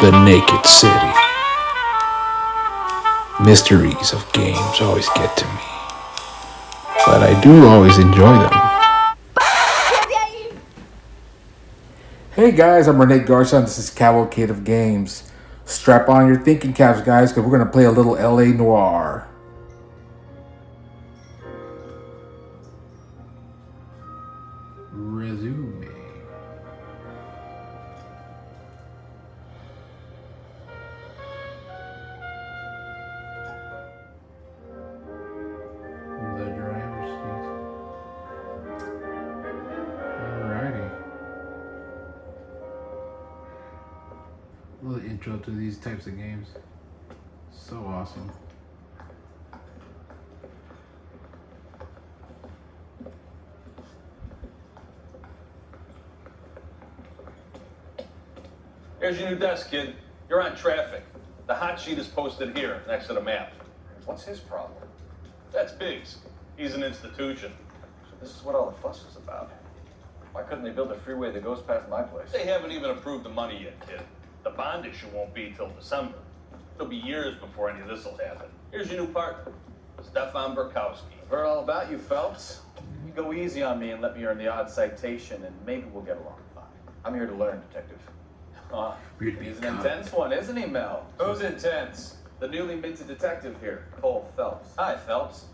The Naked City. Mysteries of games always get to me, but I do always enjoy them. Hey guys, I'm Renee Garcia, and this is Cavalcade of Games. Strap on your thinking caps, guys, because we're going to play a little LA Noire. Resume. The driver's seat. Alrighty. A little intro to these types of games. So awesome. Here's your new desk, kid. You're on traffic. The hot sheet is posted here, next to the map. What's his problem? That's Biggs. He's an institution. So this is what all the fuss is about. Why couldn't they build a freeway that goes past my place? They haven't even approved the money yet, kid. The bond issue won't be till December. It'll be years before any of this will happen. Here's your new partner, Stefan Burkowski. I've heard all about you, Phelps. You go easy on me and let me earn the odd citation, and maybe we'll get along fine. I'm here to learn, Detective. He's an intense one, isn't he, Mel? Who's intense? The newly minted detective here, Cole Phelps. Hi, Phelps.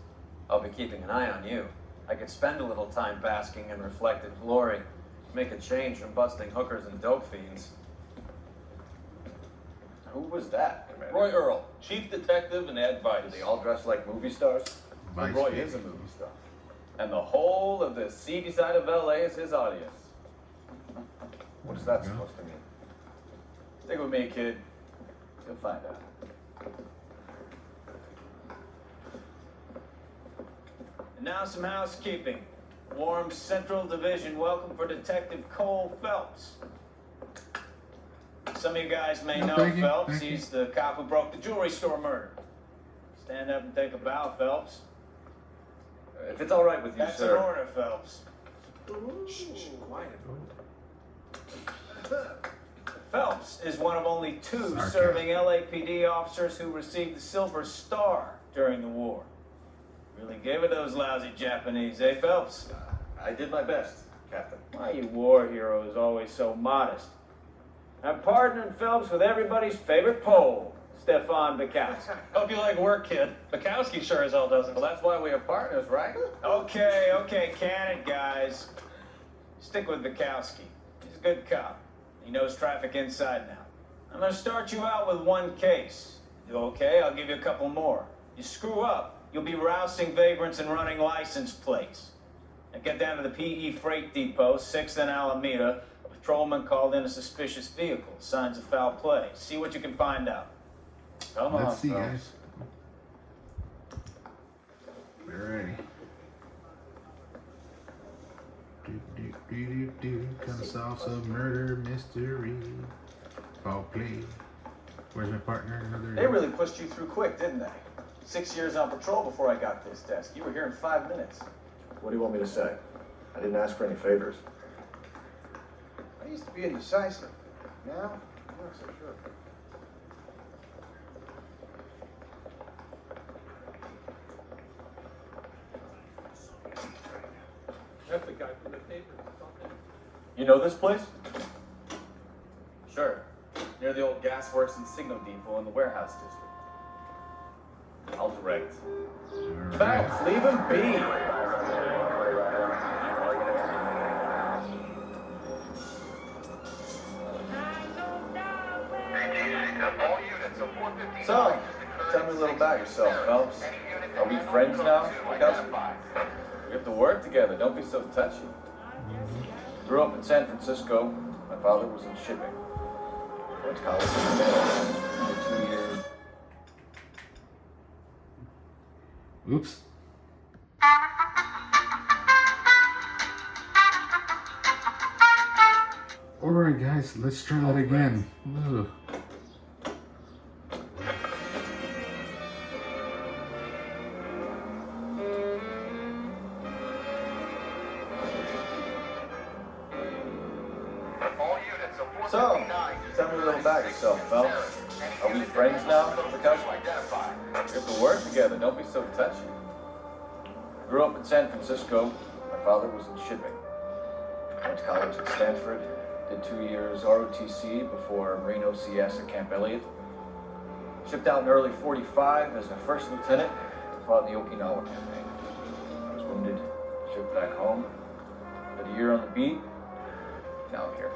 I'll be keeping an eye on you. I could spend a little time basking in reflected glory, make a change from busting hookers and dope fiends. Who was that, Commander? Roy Earl, chief detective and advisor. They all dress like movie stars? Vice Roy Baby. is a movie star. And the whole of the seedy side of LA is his audience. What is that supposed to mean? Stick with me, kid. You'll find out. And now some housekeeping. Warm Central Division welcome for Detective Cole Phelps. Some of you guys may know thank you, Phelps. thank you. He's the cop who broke the jewelry store murder. Stand up and take a bow, Phelps. If it's all right with you, That's sir. an order, Phelps. Quiet. Phelps is one of only two Sarcasm. serving LAPD officers who received the Silver Star during the war. Really gave it those lousy Japanese, eh, Phelps? I did my best, Captain. Why, you war heroes always so modest. I'm partnering Phelps with everybody's favorite Pole, Stefan Bukowski. Hope you like work, kid. Bukowski sure as hell doesn't. Well, that's why we are partners, right? Okay, can it, guys. Stick with Bukowski. He's a good cop. He knows traffic inside now. I'm gonna start you out with one case. You okay? I'll give you a couple more. You screw up, you'll be rousing vagrants and running license plates. Now get down to the PE Freight Depot, 6th and Alameda. A patrolman called in a suspicious vehicle. Signs of foul play. See what you can find out. Come on, Let's see, Phelps. guys. We're ready. Gonna solve some murder mystery. Foul play. Where's my partner? Another. They really pushed you through quick, didn't they? 6 years on patrol before I got this desk. You were here in 5 minutes. What do you want me to say? I didn't ask for any favors. I used to be indecisive. Now, I'm not so sure. That's the guy from the paper. You know this place? Sure. Near the old gas works and signal depot in the warehouse district. I'll direct. Alright. Phelps, leave him be. So, tell me a little about yourself, Phelps. Are we friends now, Bukowski? We have to work together. Don't be so touchy. Grew up in San Francisco. My father was in shipping. Went to college for 2 years. Oops. Alright, guys, let's try that again. Ugh. So, tell me a little about yourself. yourself, Phelps. Are we friends now, because we have to work together. Don't be so touchy. Grew up in San Francisco. My father was in shipping. Went to college at Stanford. Did 2 years ROTC before Marine OCS at Camp Elliott. Shipped out in early 45 as a first lieutenant. Fought in the Okinawa campaign. I was wounded. Shipped back home. Did a year on the beat. Now I'm here.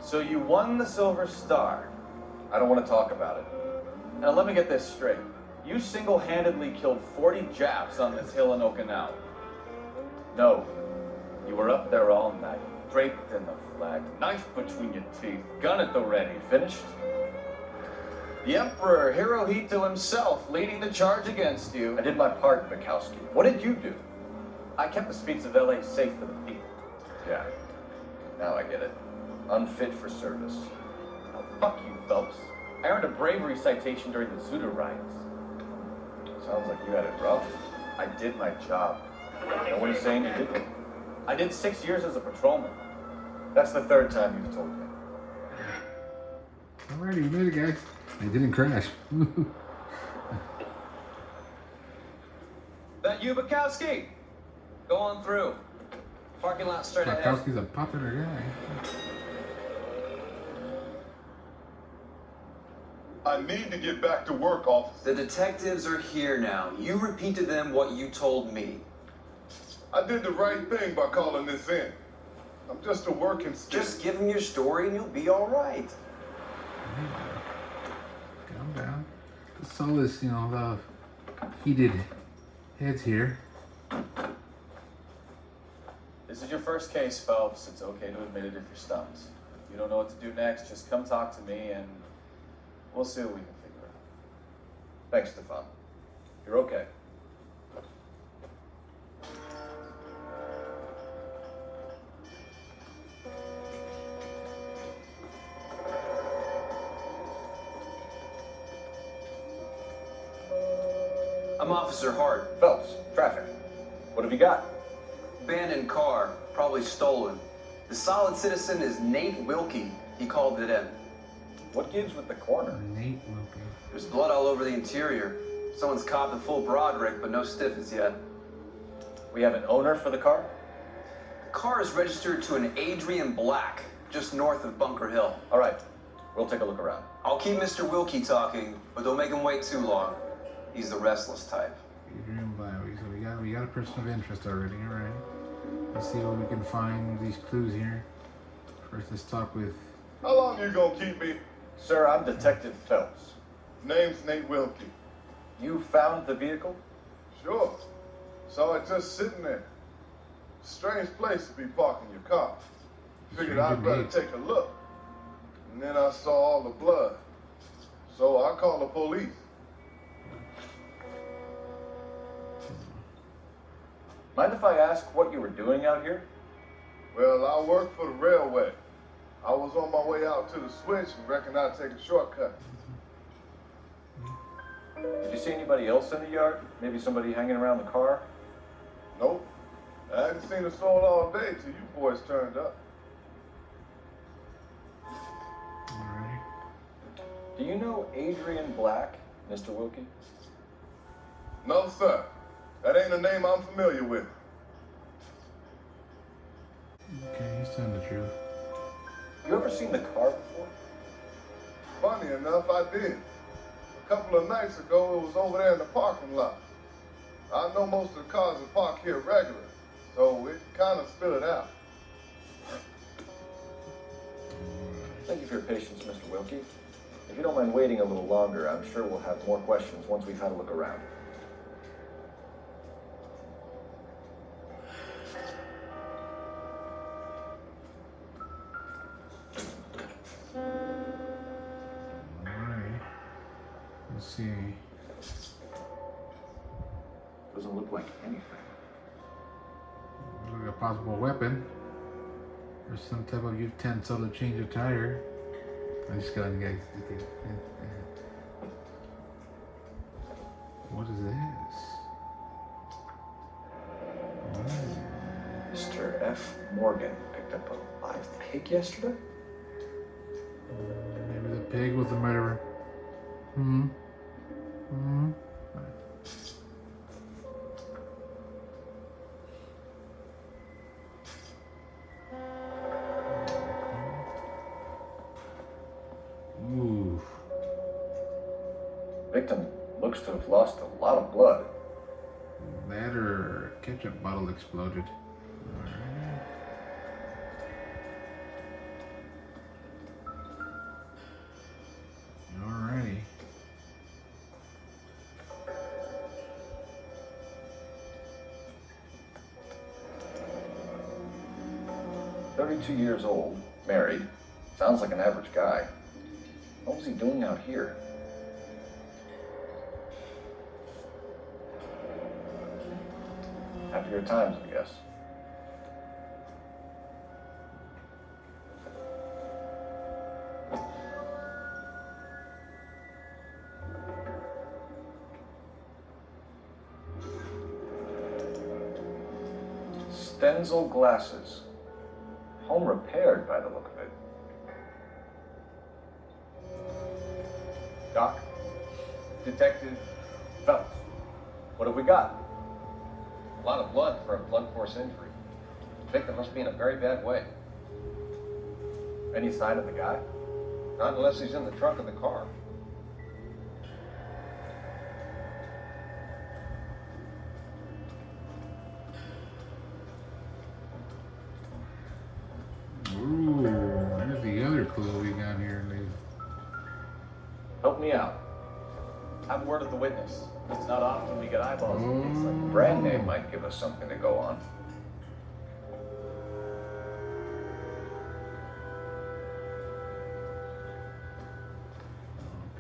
So you won the Silver Star. I don't want to talk about it. Now let me get this straight. You single-handedly killed 40 Japs on this hill in Okinawa. No. You were up there all night, draped in the flag, knife between your teeth, gun at the ready. Finished? The Emperor Hirohito himself leading the charge against you. I did my part, Bukowski. What did you do? I kept the streets of LA safe for the people. Yeah. Now I get it. Unfit for service. Oh, fuck you, Phelps. I earned a bravery citation during the Zuda riots. Sounds like you had it rough. I did my job. No one's saying you didn't. I did 6 years as a patrolman. That's the third time you've told me. Alrighty, you made it, guys. I didn't crash. That you, Bukowski? Go on through. Parking lot straight ahead. Bukowski's a popular guy. I need to get back to work, officer. The detectives are here now. You repeat to them what you told me. I did the right thing by calling this in. I'm just a working student. Just give them your story and you'll be all right. Calm down. It's all this, the heated heads here. This is your first case, Phelps. It's okay to admit it if you're stumped. If you don't know what to do next, just come talk to me and we'll see what we can figure out. Thanks, Stefan. You're okay. I'm Officer Hart. Phelps, traffic. What have you got? Abandoned car, probably stolen. The solid citizen is Nate Wilkie. He called it in. What gives with the corner? Nate Wilkie. There's blood all over the interior. Someone's copped a full Broderick, but no stiffness yet. We have an owner for the car? The car is registered to an Adrian Black, just north of Bunker Hill. All right, we'll take a look around. I'll keep Mr. Wilkie talking, but don't make him wait too long. He's the restless type. Adrian Blowie. So we got a person of interest already. All right. Let's see what we can find these clues here. First, let's talk with. How long you gonna keep me? Sir, I'm Detective Phelps. Name's Nate Wilkie. You found the vehicle? Sure. Saw it just sitting there. Strange place to be parking your car. Figured I'd better take a look. And then I saw all the blood. So I called the police. Mind if I ask what you were doing out here? Well, I work for the railway. I was on my way out to the switch and reckoned I'd take a shortcut. Did you see anybody else in the yard? Maybe somebody hanging around the car? Nope. I hadn't seen a soul all day till you boys turned up. Alright. Do you know Adrian Black, Mr. Wilkie? No, sir. That ain't a name I'm familiar with. Okay, he's telling the truth. You ever seen the car before? Funny enough, I did. A couple of nights ago, it was over there in the parking lot. I know most of the cars are parked here regular, so it kind of spilled it out. Thank you for your patience, Mr. Wilkie. If you don't mind waiting a little longer, I'm sure we'll have more questions once we've had a look around. Alright. Let's see. Doesn't look like anything. Look at a possible weapon. Or some type of utensil to change a tire. I just got it, guys. What is this? Mr. F. Morgan picked up a live pig yesterday? Maybe the Pig was the murderer. Hmm. Hmm. Ooh. Victim looks to have lost a lot of blood. That or ketchup bottle exploded. Alright. Alrighty. "32 years old, married. Sounds like an average guy. What was he doing out here?" Happier times, I guess. Stenzel glasses. Home repaired by the look of it. Doc, Detective Phelps, what have we got? A lot of blood for a blunt force injury. The victim must be in a very bad way. Any sign of the guy? Not unless he's in the trunk of the car. Ooh, there's the other clue we got here, lady. Help me out. Have word of the witness. It's not often we get eyeballs in a case like this. Brand name might give us something to go on.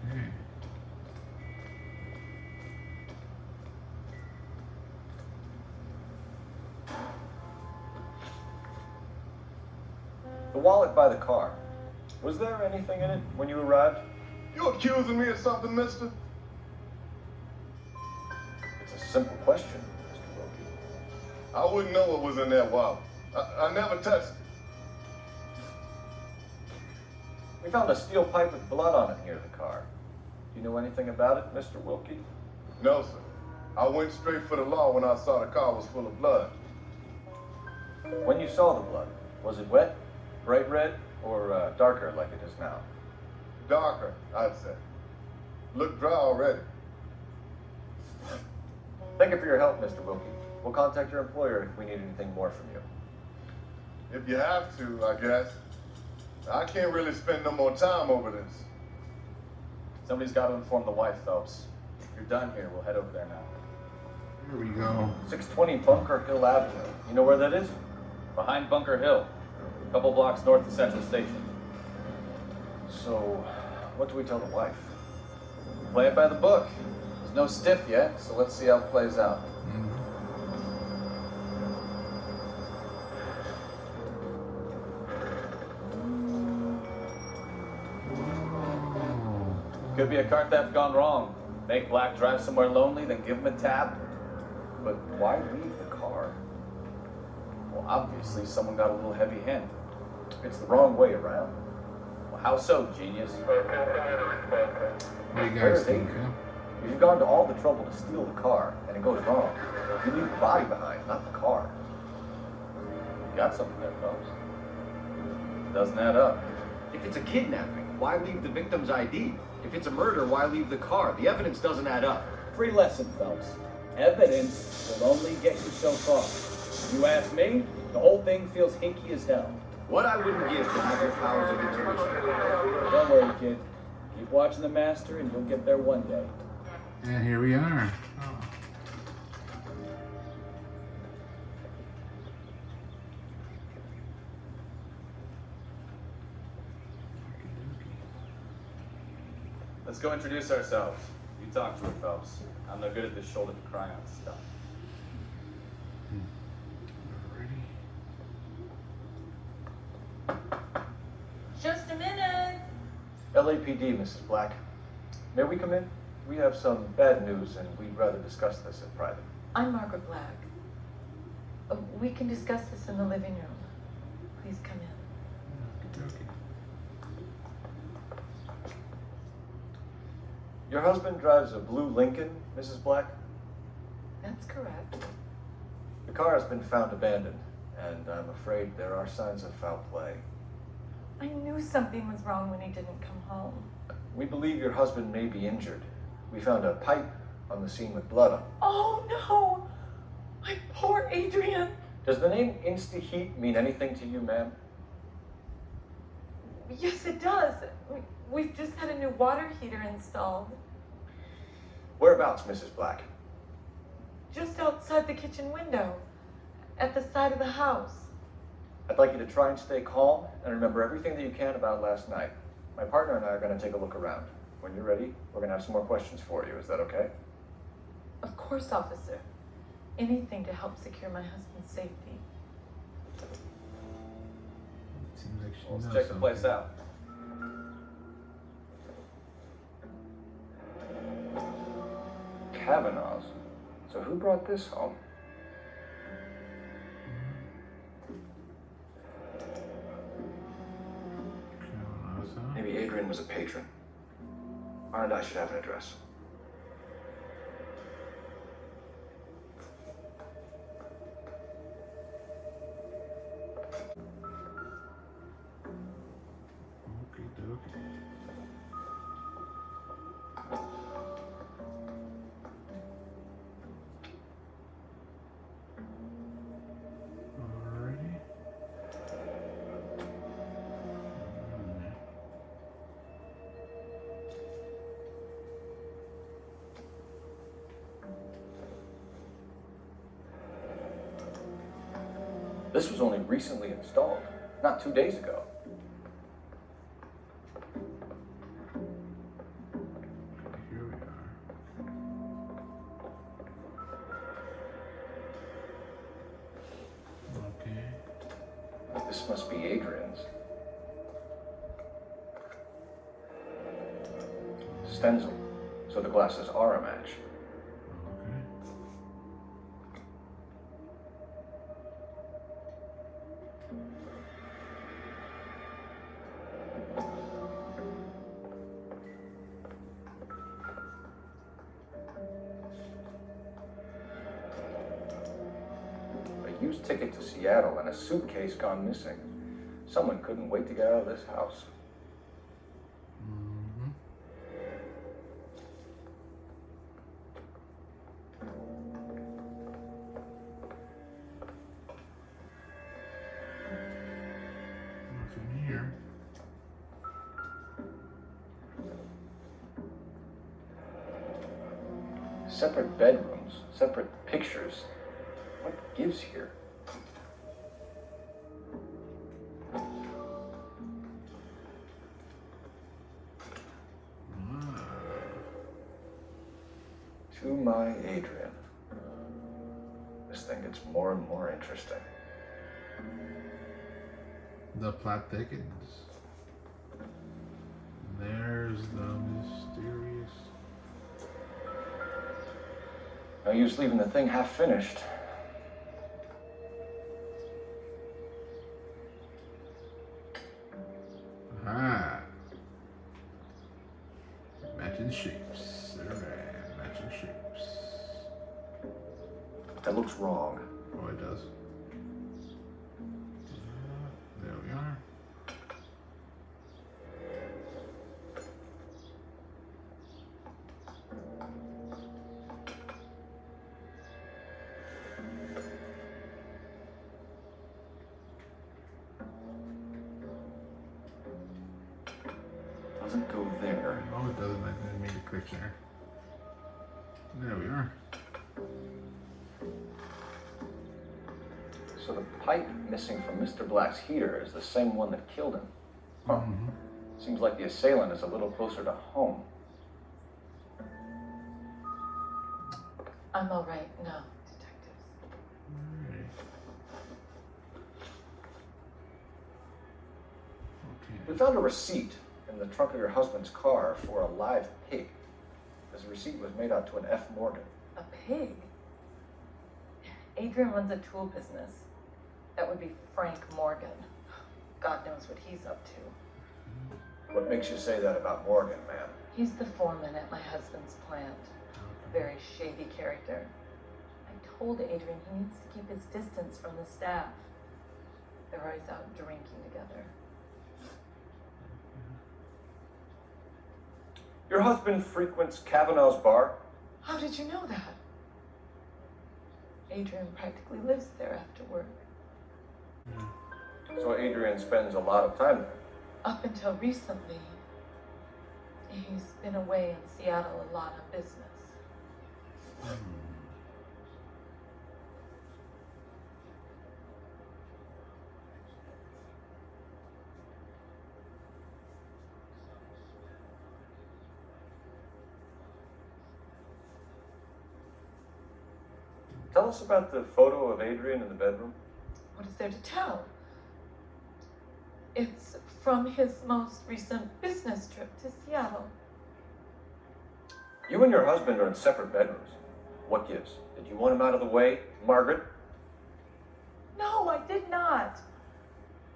Okay. The wallet by the car. Was there anything in it when you arrived? You accusing me of something, mister? It's a simple question, Mr. Wilkie. I wouldn't know what was in that wallet. I never touched it. We found a steel pipe with blood on it near the car. Do you know anything about it, Mr. Wilkie? No, sir. I went straight for the law when I saw the car was full of blood. When you saw the blood, was it wet, bright red, or darker like it is now? Darker, I'd say. Looked dry already. Thank you for your help, Mr. Wilkie. We'll contact your employer if we need anything more from you. If you have to, I guess. I can't really spend no more time over this. Somebody's got to inform the wife, Phelps. If you're done here, we'll head over there now. Here we go. 620 Bunker Hill Avenue. You know where that is? Behind Bunker Hill, a couple blocks north of Central Station. So, what do we tell the wife? Play it by the book. There's no stiff yet, so let's see how it plays out. Could be a car theft gone wrong. Make Black drive somewhere lonely, then give him a tap. But why leave the car? Well, obviously, someone got a little heavy-handed. It's the wrong way around. Well, how so, genius? What do you guys think, huh? If you've gone to all the trouble to steal the car, and it goes wrong, you leave the body behind, not the car. You got something there, Phelps. Doesn't add up. If it's a kidnapping, why leave the victim's ID? If it's a murder, why leave the car? The evidence doesn't add up. Free lesson, Phelps. Evidence will only get you so far. If you ask me, the whole thing feels hinky as hell. What I wouldn't give to have your powers of intuition. Don't worry, kid. Keep watching the master and you'll get there one day. And here we are. Oh. Let's go introduce ourselves. You talk to her, Phelps. I'm no good at this shoulder to cry on stuff. Just a minute. LAPD, Mrs. Black. May we come in? We have some bad news, and we'd rather discuss this in private. I'm Margaret Black. We can discuss this in the living room. Please come in. Your husband drives a blue Lincoln, Mrs. Black? That's correct. The car has been found abandoned, and I'm afraid there are signs of foul play. I knew something was wrong when he didn't come home. We believe your husband may be injured. We found a pipe on the scene with blood on it. Oh no! My poor Adrian! Does the name Insta-Heat mean anything to you, ma'am? Yes, it does. We've just had a new water heater installed. Whereabouts, Mrs. Black? Just outside the kitchen window, at the side of the house. I'd like you to try and stay calm and remember everything that you can about last night. My partner and I are going to take a look around. When you're ready, we're going to have some more questions for you. Is that okay? Of course, officer. Anything to help secure my husband's safety. Seems like she Let's knows check the something. place out. Kavanaugh's. So who brought this home? Maybe Adrian was a patron. R and I should have an address. Okay, dokie. Alrighty. This was only recently installed, not 2 days ago. Here we are. Okay. This must be Adrian's. Stencil, so the glasses are a match. Okay. A used ticket to Seattle and a suitcase gone missing. Someone couldn't wait to get out of this house. Mm-hmm. Nothing here. Separate bedrooms, separate pictures. What gives here? To my Adrian. This thing gets more and more interesting. The plot thickens. There's the mysterious. No use leaving the thing half finished. Ah. Matching shapes. Alright, matching shapes. That looks wrong. Oh, it does. There we are. Doesn't go there. Oh, it doesn't. I didn't mean to click there. There we are. So the pipe missing from Mr. Black's heater is the same one that killed him. Huh. Mm-hmm. Seems like the assailant is a little closer to home. I'm all right now, detectives. Alright. We Okay. found a receipt in the trunk of your husband's car for a live pig. This receipt was made out to an F. Morgan. A pig? Adrian runs a tool business. That would be Frank Morgan. God knows what he's up to. What makes you say that about Morgan, ma'am? He's the foreman at my husband's plant. Very shady character. I told Adrian he needs to keep his distance from the staff. They're always out drinking together. Your husband frequents Kavanaugh's bar? How did you know that? Adrian practically lives there after work. So Adrian spends a lot of time there. Up until recently, he's been away in Seattle a lot on business. Tell us about the photo of Adrian in the bedroom. What is there to tell? It's from his most recent business trip to Seattle. You and your husband are in separate bedrooms. What gives? Did you want him out of the way, Margaret? No, I did not.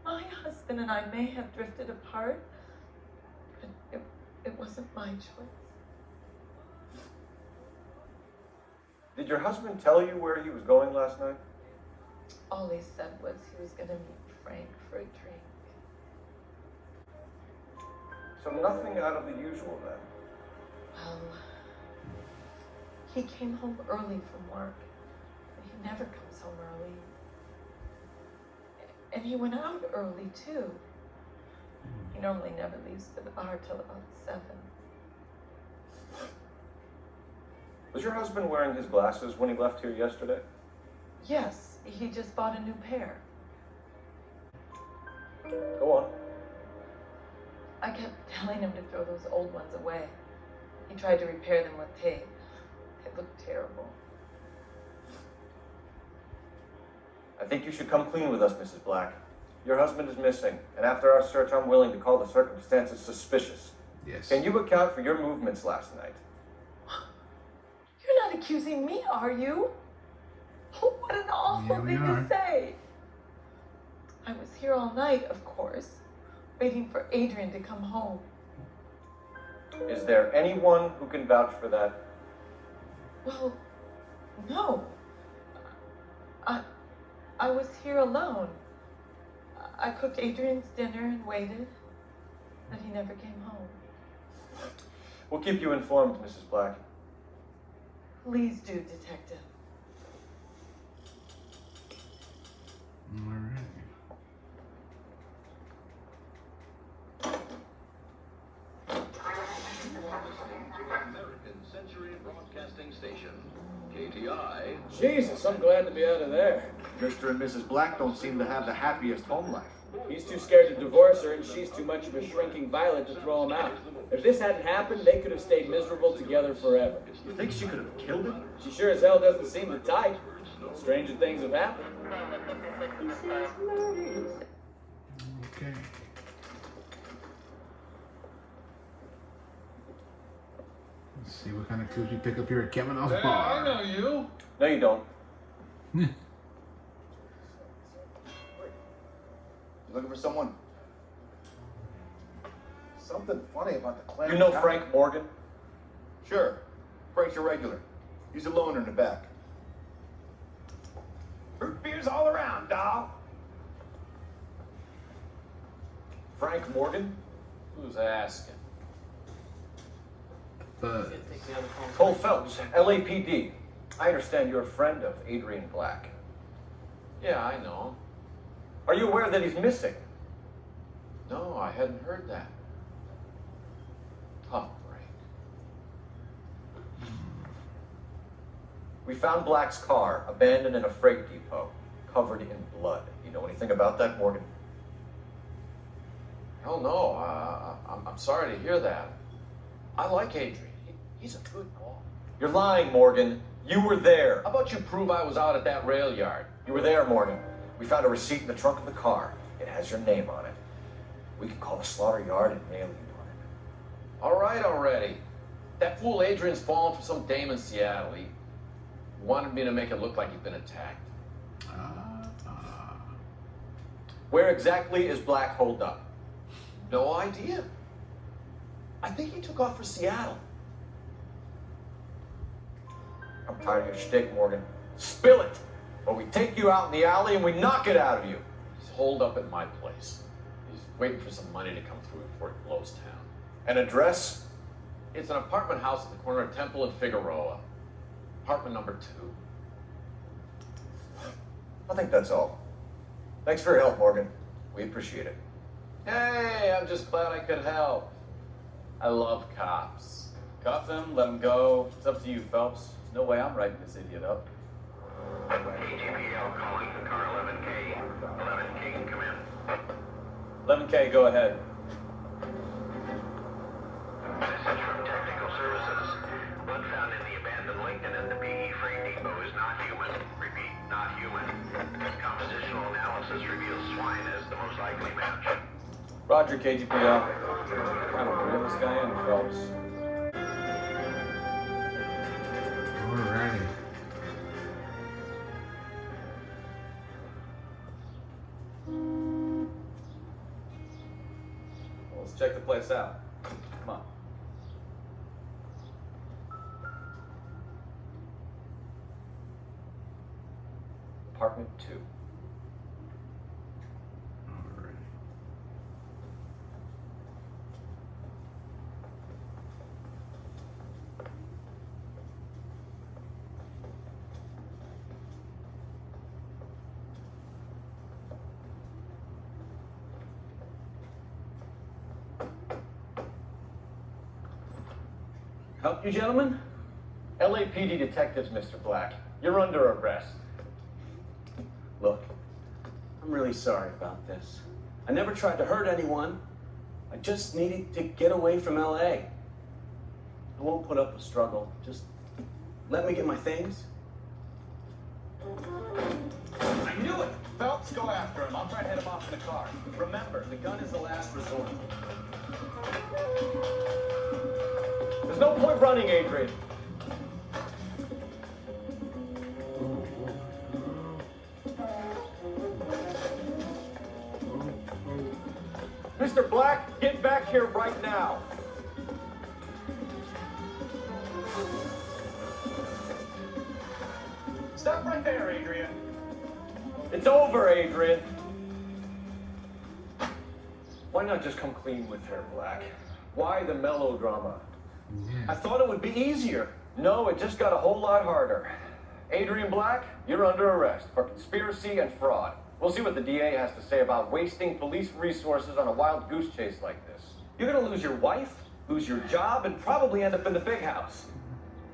My husband and I may have drifted apart, but it wasn't my choice. Did your husband tell you where he was going last night? All he said was he was going to meet Frank for a drink. So nothing out of the usual then. Well, he came home early from work. He never comes home early. And he went out early too. He normally never leaves for the bar till about 7. Was your husband wearing his glasses when he left here yesterday? Yes, he just bought a new pair. Go on. I kept telling him to throw those old ones away. He tried to repair them with tape. It looked terrible. I think you should come clean with us, Mrs. Black. Your husband is missing, and after our search, I'm willing to call the circumstances suspicious. Yes. Can you account for your movements last night? You're not accusing me, are you? Oh, what an awful thing to say. I was here all night, of course, waiting for Adrian to come home. Is there anyone who can vouch for that? Well, no. I was here alone. I cooked Adrian's dinner and waited, but he never came home. We'll keep you informed, Mrs. Black. Please do, Detective. All right. American Century Broadcasting Station, KTI. Jesus, I'm glad to be out of there. Mr. and Mrs. Black don't seem to have the happiest home life. He's too scared to divorce her, and she's too much of a shrinking violet to throw him out. If this hadn't happened, they could have stayed miserable together forever. You think she could have killed him? She sure as hell doesn't seem the type. Stranger things have happened. Okay. Let's see what kind of clues we pick up here at Kavanaugh's Hey, bar. I know you. No, you don't. You looking for someone? Something funny about the clan. You know Frank Morgan? Sure. Frank's your regular. He's a loner in the back. Root beers all around, dawg. Frank Morgan? Who's asking? But Cole Phelps, LAPD. I understand you're a friend of Adrian Black. Yeah, I know. Are you aware that he's missing? No, I hadn't heard that. Tough break. We found Black's car abandoned in a freight depot, covered in blood. You know anything about that, Morgan? Hell no. I'm sorry to hear that. I like Adrian. He's a good boy. You're lying, Morgan. You were there. How about you prove I was out at that rail yard? You were there, Morgan. We found a receipt in the trunk of the car. It has your name on it. We can call the slaughter yard and nail you on it. All right already. That fool Adrian's fallen for some dame in Seattle. He wanted me to make it look like he'd been attacked. Where exactly is Black holed up? No idea. I think he took off for Seattle. I'm tired of your shtick, Morgan. Spill it, or we take you out in the alley and we knock it out of you. He's holed up at my place. He's waiting for some money to come through before he blows town. An address? It's an apartment house at the corner of Temple and Figueroa. Apartment number 2. I think that's all. Thanks for your help, Morgan. We appreciate it. Hey, I'm just glad I could help. I love cops. Cuff him, let him go. It's up to you, Phelps. There's no way I'm writing this idiot up. KGPL calling car 11K. 11K can come in. 11K, go ahead. Message from Technical Services. Blood found in the abandoned Lincoln at the PE Freight Depot is not human. Repeat, not human. Compositional analysis reveals swine as the most likely match. Roger, KGPL. Trying to reel this guy in, Phelps. Alrighty. Well, let's check the place out. Come on. Apartment 2. Help you, gentlemen? LAPD detectives, Mr. Black. You're under arrest. Look, I'm really sorry about this. I never tried to hurt anyone. I just needed to get away from LA. I won't put up a struggle. Just let me get my things. I knew it! Phelps, go after him. I'll try to head him off in the car. Remember, the gun is the last resort. There's no point running, Adrian. Mr. Black, get back here right now. Stop right there, Adrian. It's over, Adrian. Why not just come clean with her, Black? Why the melodrama? I thought it would be easier. No, it just got a whole lot harder. Adrian Black, you're under arrest for conspiracy and fraud. We'll see what the DA has to say about wasting police resources on a wild goose chase like this. You're gonna lose your wife, lose your job, and probably end up in the big house.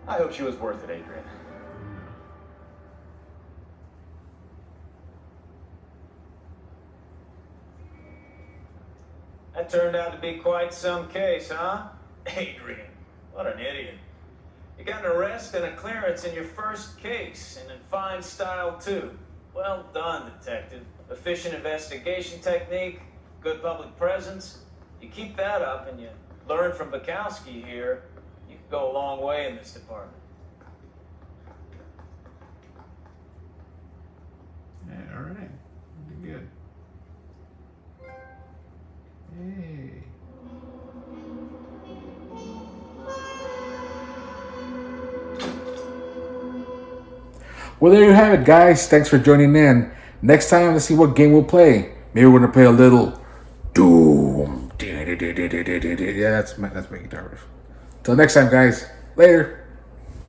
I hope she was worth it, Adrian. That turned out to be quite some case, huh? Adrian, what an idiot. You got an arrest and a clearance in your first case, and in fine style, too. Well done, detective. Efficient investigation technique, good public presence. You keep that up and you learn from Bukowski here, you can go a long way in this department. Yeah, all right. Pretty good. Hey. Well, there you have it, guys. Thanks for joining in. Next time, let's see what game we'll play. Maybe we're gonna play a little Doom. Yeah, that's my guitar riff. Till next time, guys. Later.